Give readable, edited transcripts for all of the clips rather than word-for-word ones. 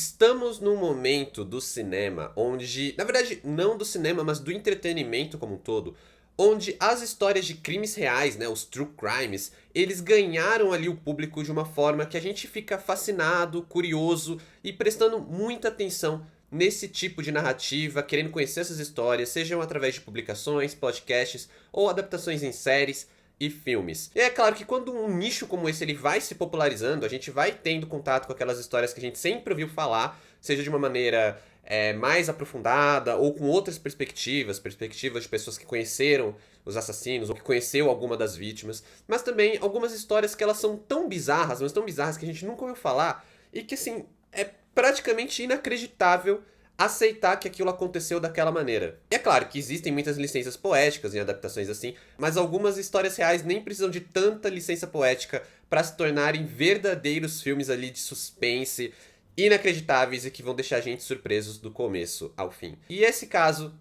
Estamos num momento do cinema onde, na verdade, não do cinema, mas do entretenimento como um todo, onde as histórias de crimes reais, né, os true crimes, eles ganharam ali o público de uma forma que a gente fica fascinado, curioso e prestando muita atenção nesse tipo de narrativa, querendo conhecer essas histórias, sejam através de publicações, podcasts ou adaptações em séries e filmes. E é claro que quando um nicho como esse ele vai se popularizando, a gente vai tendo contato com aquelas histórias que a gente sempre ouviu falar, seja de uma maneira mais aprofundada ou com outras perspectivas, perspectivas de pessoas que conheceram os assassinos ou que conheceu alguma das vítimas, mas também algumas histórias que elas são tão bizarras, mas tão bizarras que a gente nunca ouviu falar e que assim é praticamente inacreditável aceitar que aquilo aconteceu daquela maneira. E é claro que existem muitas licenças poéticas em adaptações assim, mas algumas histórias reais nem precisam de tanta licença poética para se tornarem verdadeiros filmes ali de suspense, inacreditáveis e que vão deixar a gente surpresos do começo ao fim. E esse caso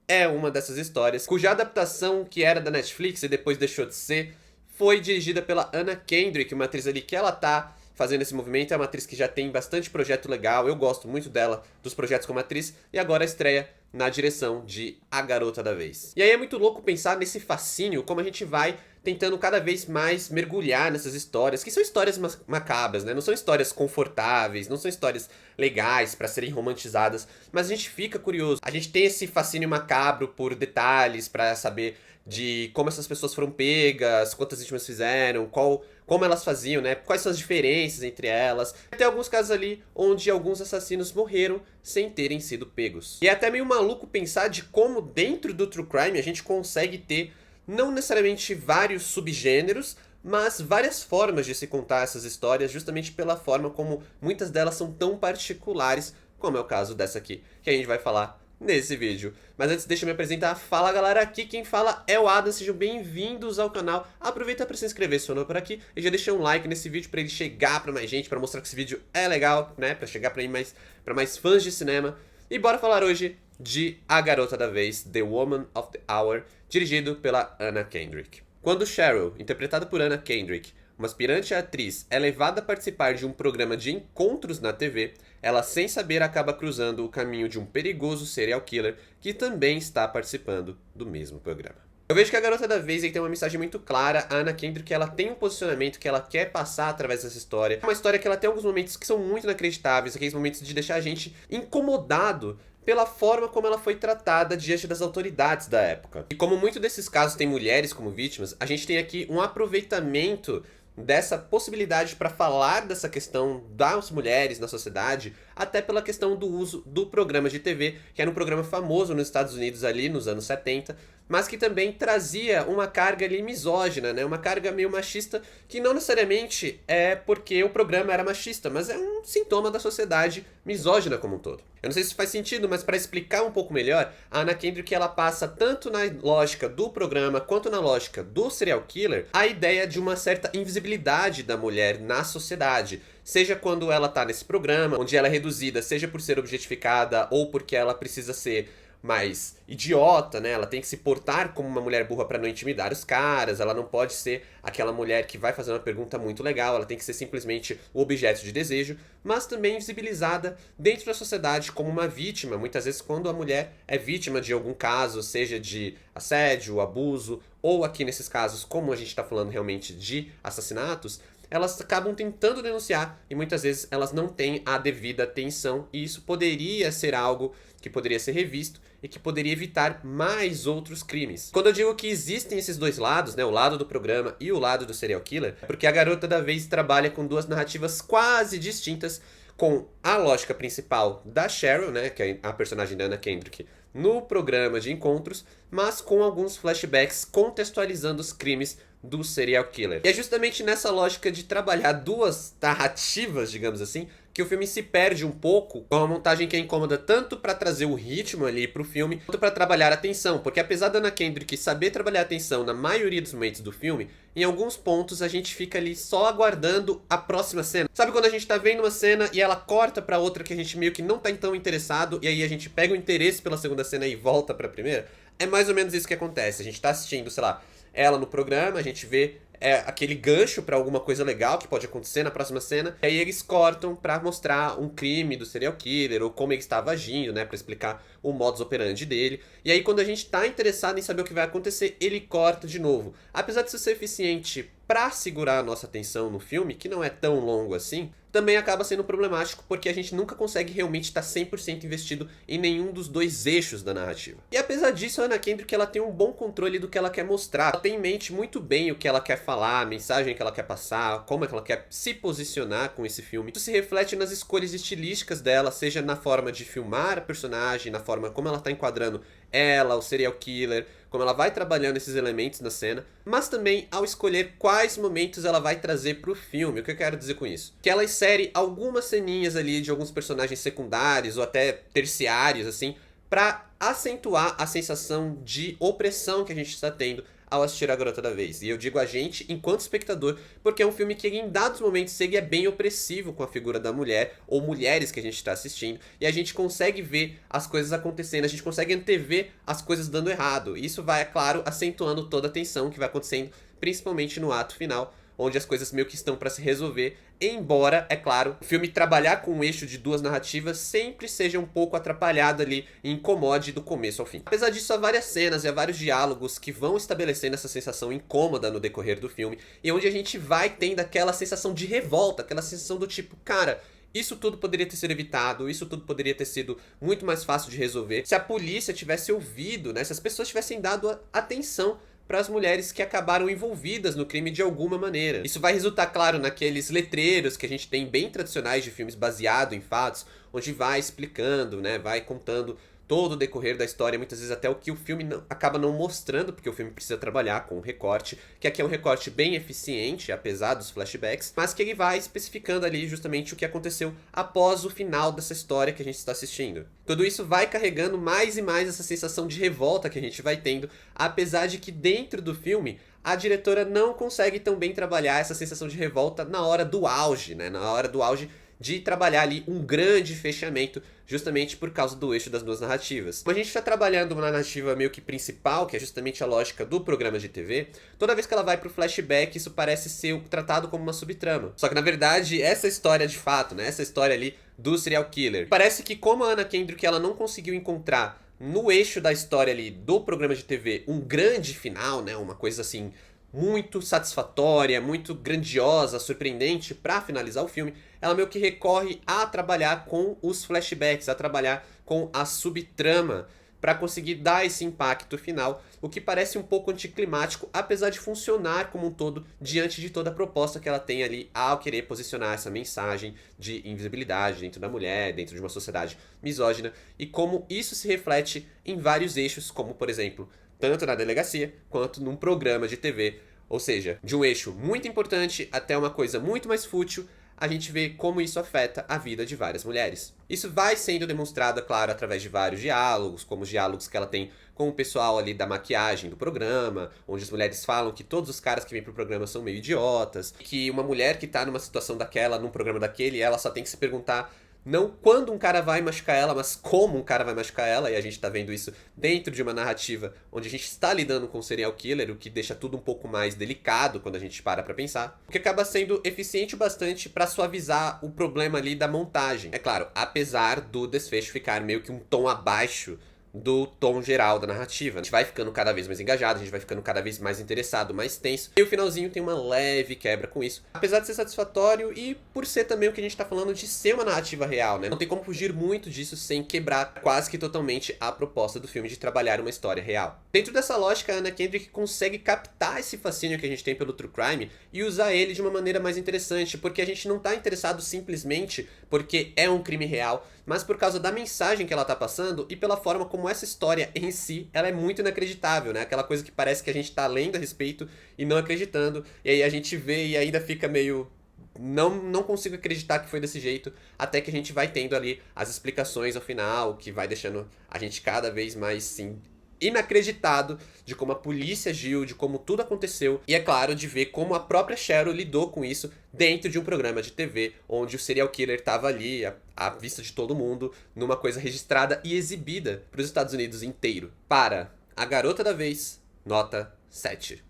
é uma dessas histórias, cuja adaptação, que era da Netflix e depois deixou de ser, foi dirigida pela Anna Kendrick, uma atriz ali que ela tá fazendo esse movimento, é uma atriz que já tem bastante projeto legal, eu gosto muito dela, dos projetos como atriz, e agora estreia na direção de A Garota da Vez. E aí é muito louco pensar nesse fascínio, como a gente vai tentando cada vez mais mergulhar nessas histórias, que são histórias macabras, né? Não são histórias confortáveis, não são histórias legais para serem romantizadas, mas a gente fica curioso. A gente tem esse fascínio macabro por detalhes, para saber de como essas pessoas foram pegas, quantas vítimas fizeram, como elas faziam, né? Quais são as diferenças entre elas. Tem alguns casos ali onde alguns assassinos morreram sem terem sido pegos. E é até meio maluco pensar de como dentro do true crime a gente consegue ter não necessariamente vários subgêneros, mas várias formas de se contar essas histórias, justamente pela forma como muitas delas são tão particulares, como é o caso dessa aqui, que a gente vai falar nesse vídeo. Mas antes deixa eu me apresentar. Fala galera, aqui quem fala é o Adam, sejam bem-vindos ao canal. Aproveita para se inscrever se for novo por aqui e já deixa um like nesse vídeo para ele chegar para mais gente, para mostrar que esse vídeo é legal, né, para chegar para mais fãs de cinema. E bora falar hoje de A Garota da Vez, The Woman of the Hour, dirigido pela Anna Kendrick. Quando Cheryl, interpretada por Anna Kendrick, uma aspirante atriz, é levada a participar de um programa de encontros na TV, ela sem saber acaba cruzando o caminho de um perigoso serial killer que também está participando do mesmo programa. Eu vejo que A Garota da Vez tem uma mensagem muito clara. A Anna Kendrick ela tem um posicionamento que ela quer passar através dessa história. É uma história que ela tem alguns momentos que são muito inacreditáveis, aqueles momentos de deixar a gente incomodado pela forma como ela foi tratada diante das autoridades da época. E como muito desses casos tem mulheres como vítimas, a gente tem aqui um aproveitamento dessa possibilidade para falar dessa questão das mulheres na sociedade, até pela questão do uso do programa de TV, que era um programa famoso nos Estados Unidos ali nos anos 70, mas que também trazia uma carga ali misógina, né? Uma carga meio machista, que não necessariamente é porque o programa era machista, mas é um sintoma da sociedade misógina como um todo. Eu não sei se faz sentido, mas para explicar um pouco melhor, a Anna Kendrick ela passa tanto na lógica do programa quanto na lógica do serial killer a ideia de uma certa invisibilidade da mulher na sociedade. Seja quando ela tá nesse programa, onde ela é reduzida, seja por ser objetificada ou porque ela precisa ser mais idiota, né? Ela tem que se portar como uma mulher burra para não intimidar os caras, ela não pode ser aquela mulher que vai fazer uma pergunta muito legal, ela tem que ser simplesmente o objeto de desejo, mas também visibilizada dentro da sociedade como uma vítima, muitas vezes quando a mulher é vítima de algum caso, seja de assédio, abuso, ou aqui nesses casos, como a gente está falando realmente de assassinatos, elas acabam tentando denunciar e muitas vezes elas não têm a devida atenção e isso poderia ser algo que poderia ser revisto e que poderia evitar mais outros crimes. Quando eu digo que existem esses dois lados, né, o lado do programa e o lado do serial killer, é porque A Garota da Vez trabalha com duas narrativas quase distintas, com a lógica principal da Cheryl, né, que é a personagem da Anna Kendrick, no programa de encontros, mas com alguns flashbacks contextualizando os crimes do serial killer. E é justamente nessa lógica de trabalhar duas narrativas, digamos assim, que o filme se perde um pouco com uma montagem que é incômoda tanto para trazer o ritmo ali pro filme, quanto para trabalhar a tensão, porque apesar da Anna Kendrick saber trabalhar a tensão na maioria dos momentos do filme, em alguns pontos a gente fica ali só aguardando a próxima cena. Sabe quando a gente tá vendo uma cena e ela corta pra outra que a gente meio que não tá tão interessado, e aí a gente pega o interesse pela segunda cena e volta pra primeira? É mais ou menos isso que acontece. A gente tá assistindo, sei lá, ela no programa, a gente vê é aquele gancho pra alguma coisa legal que pode acontecer na próxima cena. E aí eles cortam pra mostrar um crime do serial killer, ou como ele estava agindo, né? Pra explicar o modus operandi dele. E aí quando a gente tá interessado em saber o que vai acontecer, ele corta de novo. Apesar de isso ser eficiente pra segurar a nossa atenção no filme, que não é tão longo assim, também acaba sendo problemático porque a gente nunca consegue realmente estar 100% investido em nenhum dos dois eixos da narrativa. E apesar disso, a Anna Kendrick ela tem um bom controle do que ela quer mostrar. Ela tem em mente muito bem o que ela quer falar, a mensagem que ela quer passar, como é que ela quer se posicionar com esse filme. Isso se reflete nas escolhas estilísticas dela, seja na forma de filmar a personagem, na forma como ela está enquadrando ela, o serial killer, como ela vai trabalhando esses elementos na cena, mas também ao escolher quais momentos ela vai trazer pro filme. O que eu quero dizer com isso? Que ela insere algumas ceninhas ali de alguns personagens secundários ou até terciários, assim, pra acentuar a sensação de opressão que a gente está tendo ao assistir A Garota da Vez. E eu digo a gente enquanto espectador, porque é um filme que em dados momentos ele é bem opressivo com a figura da mulher, ou mulheres que a gente está assistindo, e a gente consegue ver as coisas acontecendo, a gente consegue antever as coisas dando errado. E isso vai, é claro, acentuando toda a tensão que vai acontecendo, principalmente no ato final, onde as coisas meio que estão para se resolver, embora, é claro, o filme trabalhar com um eixo de duas narrativas sempre seja um pouco atrapalhado ali e incomode do começo ao fim. Apesar disso, há várias cenas e há vários diálogos que vão estabelecendo essa sensação incômoda no decorrer do filme, e onde a gente vai tendo aquela sensação de revolta, aquela sensação do tipo, cara, isso tudo poderia ter sido evitado, isso tudo poderia ter sido muito mais fácil de resolver se a polícia tivesse ouvido, né, se as pessoas tivessem dado atenção para as mulheres que acabaram envolvidas no crime de alguma maneira. Isso vai resultar, claro, naqueles letreiros que a gente tem bem tradicionais de filmes baseados em fatos, onde vai explicando, né, vai contando todo o decorrer da história, muitas vezes até o que o filme acaba não mostrando, porque o filme precisa trabalhar com um recorte, que aqui é um recorte bem eficiente, apesar dos flashbacks, mas que ele vai especificando ali justamente o que aconteceu após o final dessa história que a gente está assistindo. Tudo isso vai carregando mais e mais essa sensação de revolta que a gente vai tendo, apesar de que dentro do filme a diretora não consegue tão bem trabalhar essa sensação de revolta na hora do auge, né? Na hora do auge de trabalhar ali um grande fechamento, justamente por causa do eixo das duas narrativas. Como a gente está trabalhando uma narrativa meio que principal, que é justamente a lógica do programa de TV, toda vez que ela vai pro flashback, isso parece ser tratado como uma subtrama. Só que na verdade, essa história de fato, né, essa história ali do serial killer, parece que como a Anna Kendrick ela não conseguiu encontrar no eixo da história ali do programa de TV um grande final, né, uma coisa assim muito satisfatória, muito grandiosa, surpreendente pra finalizar o filme, ela meio que recorre a trabalhar com os flashbacks, a trabalhar com a subtrama pra conseguir dar esse impacto final, o que parece um pouco anticlimático, apesar de funcionar como um todo diante de toda a proposta que ela tem ali ao querer posicionar essa mensagem de invisibilidade dentro da mulher, dentro de uma sociedade misógina, e como isso se reflete em vários eixos, como por exemplo, tanto na delegacia quanto num programa de TV. Ou seja, de um eixo muito importante até uma coisa muito mais fútil, a gente vê como isso afeta a vida de várias mulheres. Isso vai sendo demonstrado, é claro, através de vários diálogos, como os diálogos que ela tem com o pessoal ali da maquiagem do programa, onde as mulheres falam que todos os caras que vêm pro programa são meio idiotas, que uma mulher que tá numa situação daquela, num programa daquele, ela só tem que se perguntar não quando um cara vai machucar ela, mas como um cara vai machucar ela, e a gente tá vendo isso dentro de uma narrativa onde a gente está lidando com um serial killer, o que deixa tudo um pouco mais delicado quando a gente para pra pensar, o que acaba sendo eficiente bastante pra suavizar o problema ali da montagem. É claro, apesar do desfecho ficar meio que um tom abaixo do tom geral da narrativa. A gente vai ficando cada vez mais engajado, a gente vai ficando cada vez mais interessado, mais tenso. E o finalzinho tem uma leve quebra com isso. Apesar de ser satisfatório e por ser também o que a gente tá falando de ser uma narrativa real, né? Não tem como fugir muito disso sem quebrar quase que totalmente a proposta do filme de trabalhar uma história real. Dentro dessa lógica, a Anna Kendrick consegue captar esse fascínio que a gente tem pelo true crime e usar ele de uma maneira mais interessante, porque a gente não tá interessado simplesmente porque é um crime real, mas por causa da mensagem que ela tá passando e pela forma como essa história em si, ela é muito inacreditável, né? Aquela coisa que parece que a gente tá lendo a respeito e não acreditando, e aí a gente vê e ainda fica meio não consigo acreditar que foi desse jeito, até que a gente vai tendo ali as explicações ao final, que vai deixando a gente cada vez mais, sim, inacreditado de como a polícia agiu, de como tudo aconteceu, e é claro, de ver como a própria Cheryl lidou com isso dentro de um programa de TV, onde o serial killer estava ali, à vista de todo mundo, numa coisa registrada e exibida para os Estados Unidos inteiro. Para A Garota da Vez, nota 7.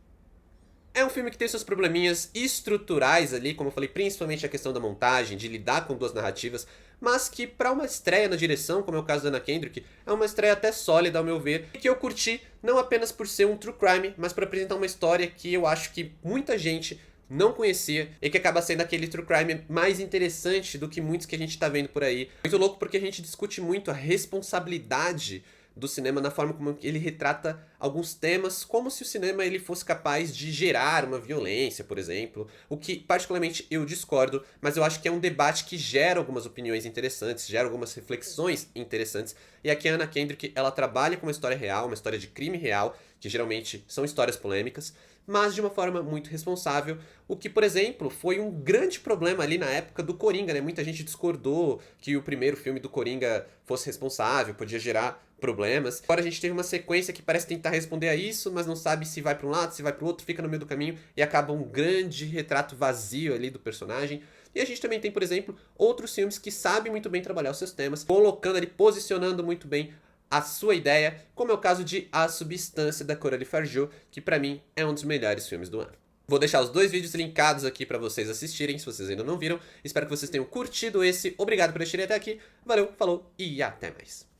É um filme que tem seus probleminhas estruturais ali, como eu falei, principalmente a questão da montagem, de lidar com duas narrativas, mas que pra uma estreia na direção, como é o caso da Anna Kendrick, é uma estreia até sólida ao meu ver, e que eu curti não apenas por ser um true crime, mas por apresentar uma história que eu acho que muita gente não conhecia e que acaba sendo aquele true crime mais interessante do que muitos que a gente tá vendo por aí. Muito louco porque a gente discute muito a responsabilidade do cinema na forma como ele retrata alguns temas, como se o cinema ele fosse capaz de gerar uma violência, por exemplo, o que particularmente eu discordo, mas eu acho que é um debate que gera algumas opiniões interessantes, gera algumas reflexões interessantes, e aqui a Anna Kendrick, ela trabalha com uma história real, uma história de crime real, que geralmente são histórias polêmicas, mas de uma forma muito responsável, o que, por exemplo, foi um grande problema ali na época do Coringa, né? Muita gente discordou que o primeiro filme do Coringa fosse responsável, podia gerar problemas. Agora a gente teve uma sequência que parece tentar responder a isso, mas não sabe se vai para um lado, se vai para o outro, fica no meio do caminho e acaba um grande retrato vazio ali do personagem. E a gente também tem, por exemplo, outros filmes que sabem muito bem trabalhar os seus temas, colocando ali, posicionando muito bem a sua ideia, como é o caso de A Substância da Coralie Fargeau, que pra mim é um dos melhores filmes do ano. Vou deixar os dois vídeos linkados aqui pra vocês assistirem, se vocês ainda não viram. Espero que vocês tenham curtido esse. Obrigado por assistirem até aqui. Valeu, falou e até mais.